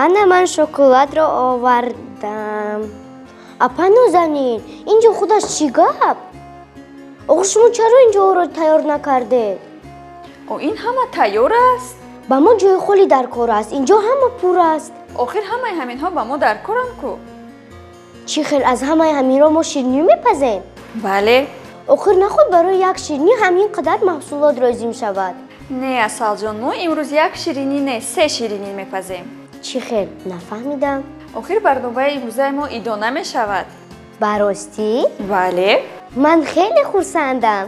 ана ман шоколадро овардам. Апа нозанин, инҷо худаш чӣ гап? Оғо шумо чаро инҷоро тайёр накардед? ин ҳама тайёр аст? ба мо ҷои холи дар кор аст, инҷо ҳама пур аст. охир ҳамаи ҳаминҳо ба мо дар коранд ку? чӣ хел аз ҳамаи ҳаминро мо ширинӣ мепазем? бале. охир наход барои як ширинӣ ҳамин қадар маҳсулот лозим шавад? не асалҷон, мо имрӯз як ширинӣ не 3 ширинӣ мепазем. чӣ хел? Нафаҳмидам. охир барномаи имрӯзаи мо идона мешавад. ба ростӣ? бале. ман хеле хурсандам.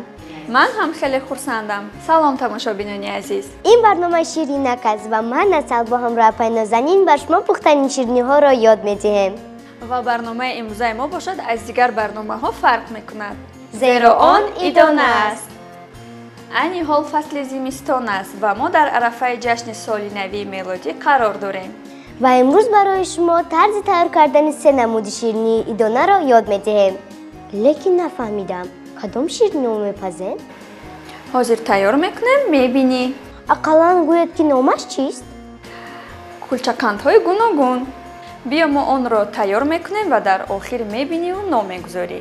ман ҳам хеле хурсандам. салом тамошобинони азиз. ин барномаи ширинак аст ва ман Асал бо ҳамроҳи Апай Нозанин ба шумо пухтани шириниҳоро ёд медиҳем. ва барномаи имрӯзаи мо бошад аз дигар барномаҳо фарқ мекунад. зеро он идона аст. айни ҳол фасли зимистон аст ва мо дар арафаи ҷашни соли навии мелодӣ қарор дорем. ва имрӯз барои шумо тарзи тайёр кардани 3 намуди ширинии идонаро ёд медиҳем. лекин нафаҳмидам, кадом шириниро мепазем? ҳозир тайёр мекунем, мебинӣ. ақаллан гӯед ки номаш чист? кулчақандҳои гуногун. биё мо онро тайёр мекунем ва дар охир мебиниву ном мегузорӣ.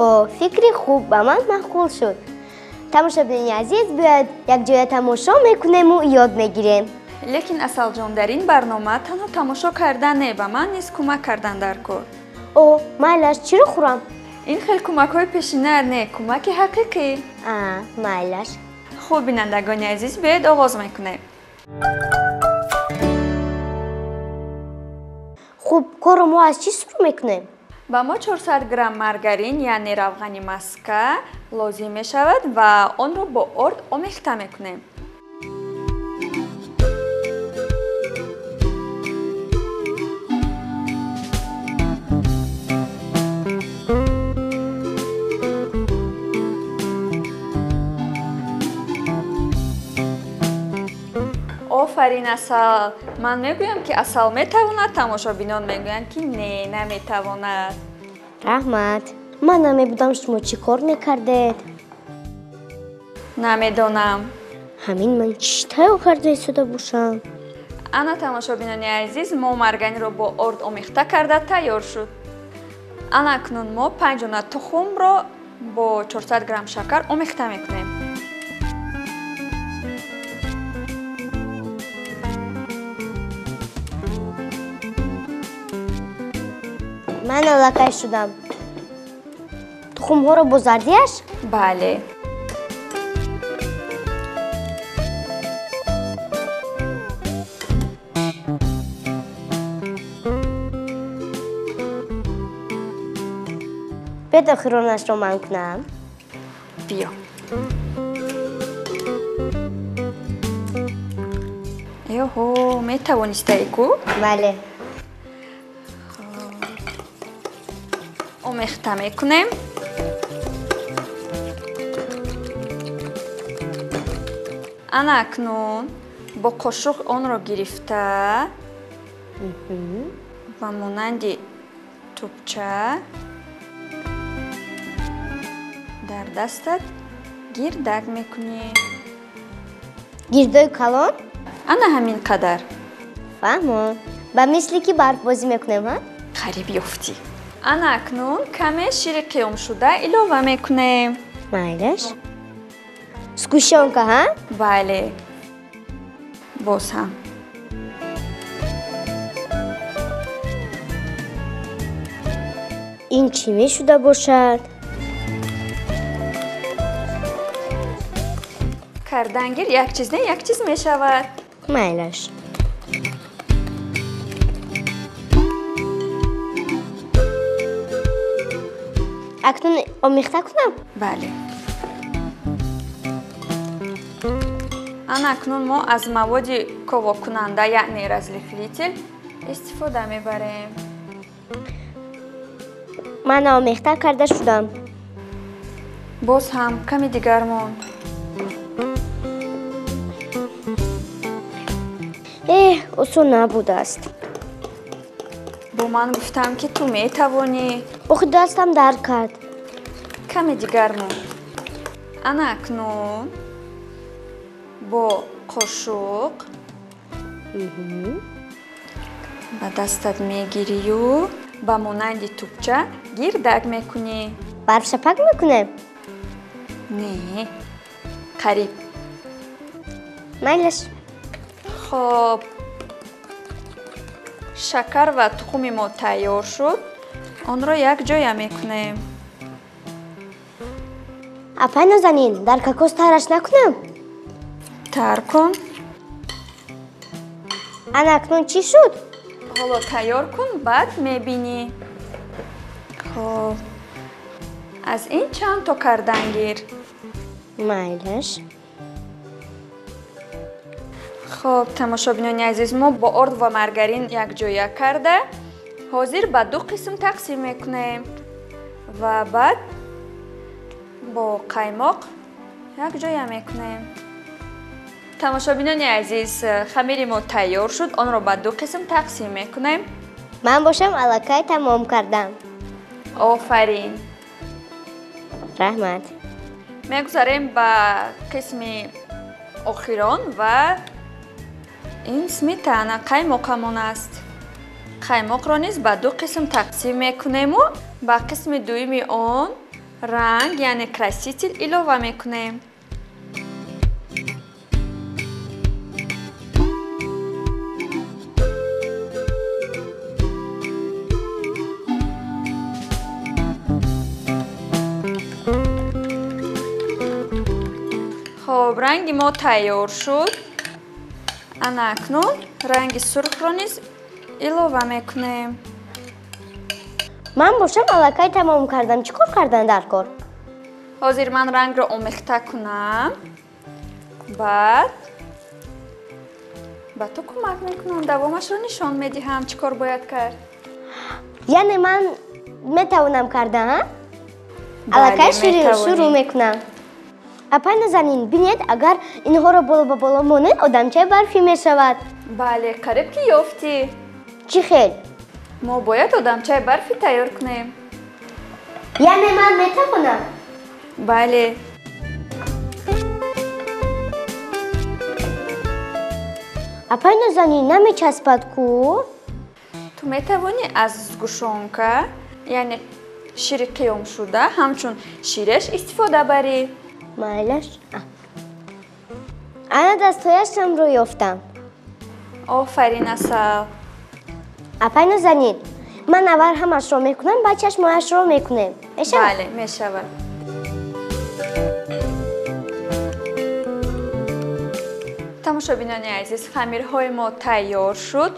о, фикри хуб ба ман маъқул шуд. тамошобинони азиз, биёед якҷоя тамошо мекунему ёд мегирем. лекин асалҷон, дар ин барнома танҳо тамошо кардан не, ба ман низ кӯмак кардан дар кор. о, майлаш, чиро хӯрам? ин хел кӯмакҳои пешина не, кӯмаки ҳақиқӣ. майлаш. хуб бинандагони азиз, биёед оғоз мекунем. хуб, корро мо аз чӣ шурӯъ мекунем? ба мо 400 грамм маргарин яъне равғани маска лозим мешавад ва онро бо орд омехта мекунем. офарин Асал. ман мегӯям ки Асал метавонад, тамошобинон мегӯянд ки не, наметавонад. раҳмат. ман намебудам шумо чӣ кор мекардед? намедонам. ҳамин ман чӣ тайёр карда истода бошам? ана тамошобинони азиз, мо маргаринро бо орд омехта карда тайёр шуд. ана акнун мо 5 дона тухмро бо 400 грамм шакар омехта мекунем. ман аллакай шудам. тухмҳоро бо зардияш? бале. биёд охиронашро ман кунам. биё. ёҳо, метавонистаи ку? бале. омехта мекунем. ана акнун бо қошуқ онро гирифта ва монанди тӯбча дар дастат гирдак мекунӣ. гирдои калон? ана ҳамин қадар. фаҳмон. ба мисли ки барфбозӣ мекунем, ҳа? қариб ёфтӣ. ана акнун каме шири қиёмшуда илова мекунем. майлаш. сгӯшонка, ҳа? бале. боз ҳам. ин чӣ мешуда бошад? кардангир як чиз не як чиз мешавад. майлаш. акнун омехта кунам? бале. ана акнун мо аз маводи ковокунанда яъне разлифлитил истифода мебарем. ман омехта карда шудам. боз ҳам каме дигар монд. осон набудааст. бо ман гуфтам ки ту метавонӣ. охи дастам дард кард. каме дигар монд. ана акнун бо қошуқ ба дастат мегирию ба монанди тӯбча гирдак мекунӣ. барфша пак мекунем? Не, қариб. майлаш. хоб, шакар ва тухми мо тайёр шуд. Онро якҷоя мекунем. апай нозанин, дар кокос тараш накунам? Тар кун. ана акнун чӣ шуд? ҳоло тайёр кун, баъд мебинӣ. хоб, аз ин чанд то кардан гир. майлаш. хоб, тамошобинони азиз, мо бо орд ва маргарин якҷоя карда ҳозир ба ду қисм тақсим мекунем ва баъд бо қаймоқ якҷоя мекунем. тамошобинони азиз, хамири мо тайёр шуд. Онро ба ду қисм тақсим мекунем. ман бошам аллакай тамом кардам. офарин. раҳмат. мегузарем ба қисми охирон ва ин сметана қаймоқамон аст. қаймоқро низ ба ду қисм тақсим мекунему ба қисми дуюми он ранг, яъне краситель илова мекунем. хоб, ранги мо тайёр шуд. ана акнун ранги сурхро низ илова мекунем. ман бошам аллакай тамом кардам. чӣ кор кардан дар кор? ҳозир ман рангро омехта кунам. баъд ба ту кӯмак мекунам, давомашро нишон медиҳам чӣ кор бояд кард. яъне ман метавонам кардан? Бале, аллакай метавонӣ. шурӯъ мекунам. апай назанин, бинед, агар инҳоро боло ба боло монед, одамчаи барфӣ мешавад. бале, қариб ки ёфтӣ. чӣ хел? мо бояд одамчаи барфӣ тайёр кунем. яъне ман метавонам? бале. апай назанин, намечаспад ку? ту метавонӣ аз гӯшонка, яъне шири қиёмшуда, ҳамчун ширеш истифода барӣ. майлаш. ана дастҳояшамро ёфтам. офарин асал. апай назанин, ман аввал ҳамашро мекунам, баъд чашмояшро мекунем. мешавад? бале, мешавад. тамошобинони азиз, хамирҳои мо тайёр шуд.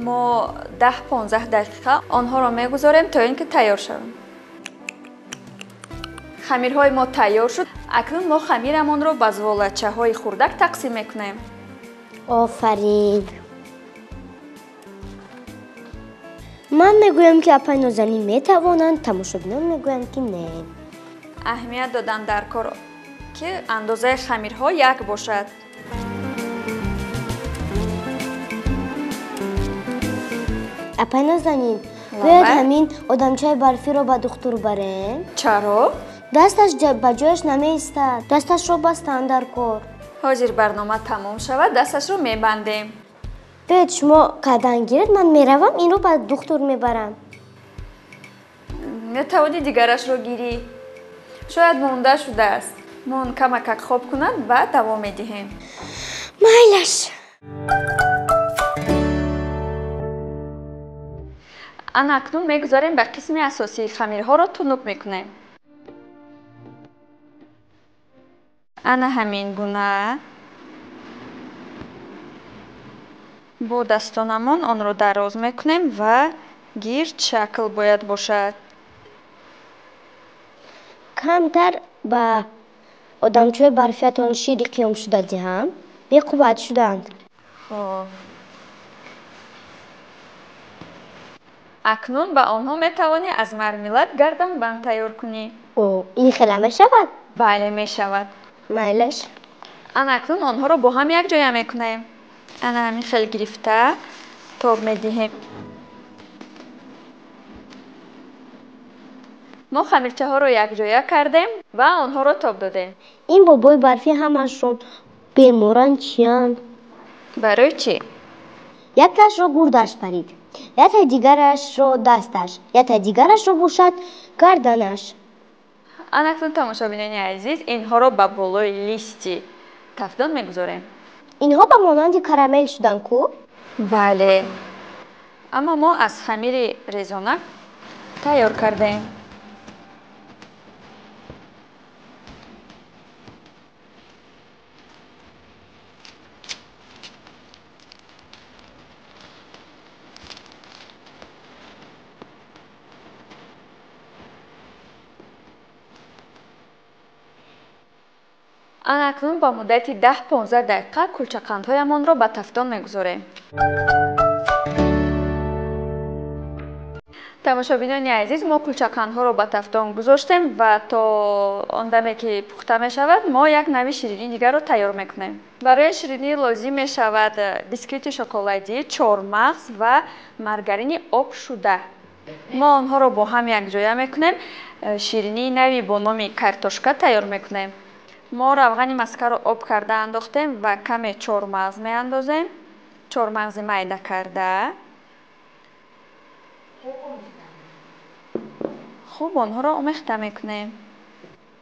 мо 10-15 дақиқа онҳоро мегузорем то ин ки тайёр шаванд. хамирҳои мо тайёр шуд. акнун мо хамирамонро ба зволачаҳои хурдак тақсим мекунем. офарин. ман мегӯям ки апай нозанин метавонанд, тамошобинон мегӯянд ки не. аҳамият додам дар кор ки андозаи хамирҳо як бошад. апай нозанин, Лава. бояд ҳамин одамчаи барфиро ба духтур барем? чаро? дасташ ба ҷояш намеистад. дасташро бастанд дар кор. ҳозир барнома тамом шавад, дасташро мебандем. бояд шумо қадан гиред, ман меравам, инро ба духтур мебарам. метавонӣ дигарашро гирӣ. шояд монда шудааст. мон камакак хоб кунад, баъд давом медиҳем. майлаш. ана акнун мегузорем ба қисми асосии хамирҳоро тунук мекунем. ана ҳамин гуна бо дастонамон онро дароз мекунем ва гирд шакл бояд бошад. камтар ба одамчои барфиатон шири қиёмшуда диҳам. беқувват шуданд. хоб, акнун ба онҳо метавонӣ аз мармелад гарданбанд тайёр кунӣ. ин хела мешавад? бале, мешавад. майлаш. ана акнун онҳоро бо ҳам якҷоя мекунем. ана ҳамин хел гирифта тоб медиҳем. мо хамирчаҳоро якҷоя кардем ва онҳоро тоб додем. ин бобои барфи ҳамашон беморанд чиянд? барои чӣ? якташро гурдаш барид. یا تا دیگرش رو دستش یا تا دیگرش رو باشد گردنش. анакнун тамошобинони азиз инҳоро ба болои листи тафдон мегузорем. اینها به مانند کرامل شدن کو؟ бале аммо мо аз хамири резонак тайёр кардем. анакнун ба муддати 10-15 дақиқа кулчақандҳоямонро ба тафтон мегузорем. тамошобинони азиз, мо кулчақандҳоро ба тафтон гузоштем ва то он даме ки пухта мешавад, мо як нави ширини дигарро тайёр мекунем. барои ширинӣ лозим мешавад бисквити шоколадӣ, чормағз ва маргарини обшуда. мо онҳоро бо ҳам якҷоя мекунем. ширинии нави бо номи картошка тайёр мекунем. мо равғани маскаро об карда андохтем ва каме чормағз меандозем. чормағзи майда карда. хуб онҳоро омехта мекунем.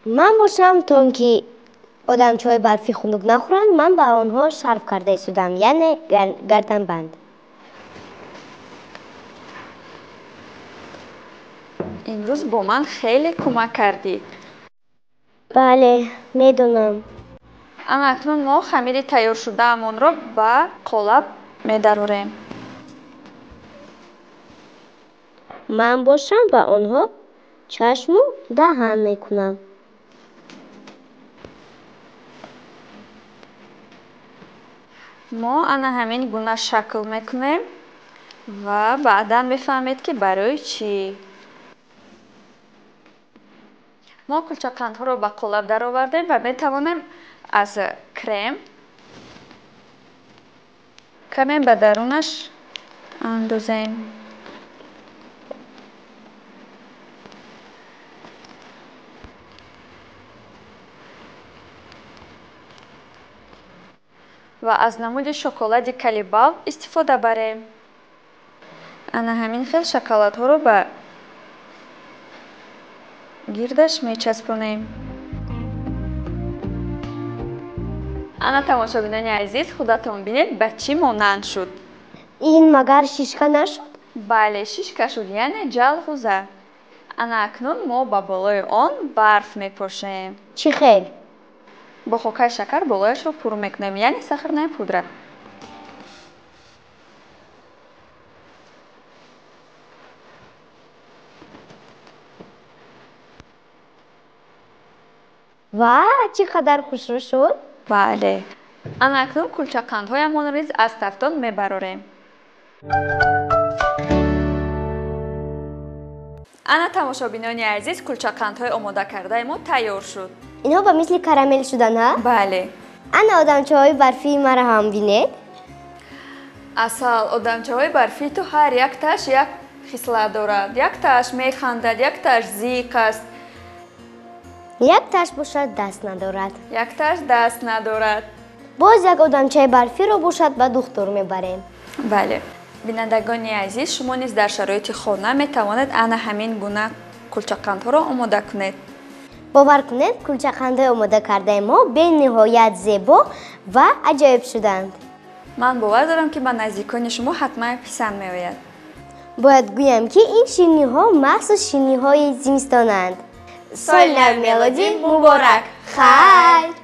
من باشم تا اینکه آدمچه‌های برفی خنک نخورن من به آنها صرف کرده ایستادم یعنی گردن بند. امروز با من خیلی کمک کردی. بله میدونم. اما اکنون ما خمیر تیار شده امون رو به قالب می‌دروریم. من باشم به آنها چشم و دهان میکنم. ما انا همین گونه شکل میکنیم و بعدا میفهمید که برای چی. ما کلچقندها رو به قالب در آوردیم و میتوانیم از کرم کمی به درونش اندازیم. و از نمود شکلات کالیبال استفاده بریم. انا همین خیلی شکلات‌ها رو به گردش میچسبونیم. انا تماشاگران عزیز خودتون بینید به چی مانند شد. این مگر شیشکا نشد؟ بله شیشکا شد یعنی جلغوزه. انا اکنون ما با بالای آن برف میپاشیم. چی خیلی؟ با خاکای شکر بالایش رو پر میکنیم یعنی ساخرنای پودر. واه چقدر خوشرو شد. بله انا اکنون کلچقندهایمان ریز از تفتان میبراریم. انا تماشابینان عزیز کلچقندهای آماده کرده ما تیار شد. اینها به مثل کرامل شدن ها؟ بله. انا آدمچه‌های برفی مرا هم بینید؟ اصل آدمچه‌های برفی تو هر یک تاش یک خصلت دارد. یک تاش میخندد، یک تاش زیق است. یک تاش باشد دست ندارد. یک تاش دست ندارد. باز یک آدمچه برفی رو باشد به دکتر میبریم. بله. بینندگان عزیز شما نیز در شرایط خانه میتوانید انا همین گونه کلچقندها را آماده کنید. باور کنید کلچقندهای آماده کرده ما به نهایت زیبا و عجایب شدند. من باور دارم که به نزدیکان شما حتما پسند میآید. باید گویم که این شیرینی ها مخصوص شیرینی های زمستانند. سال نو ملودی مبارک. خیر.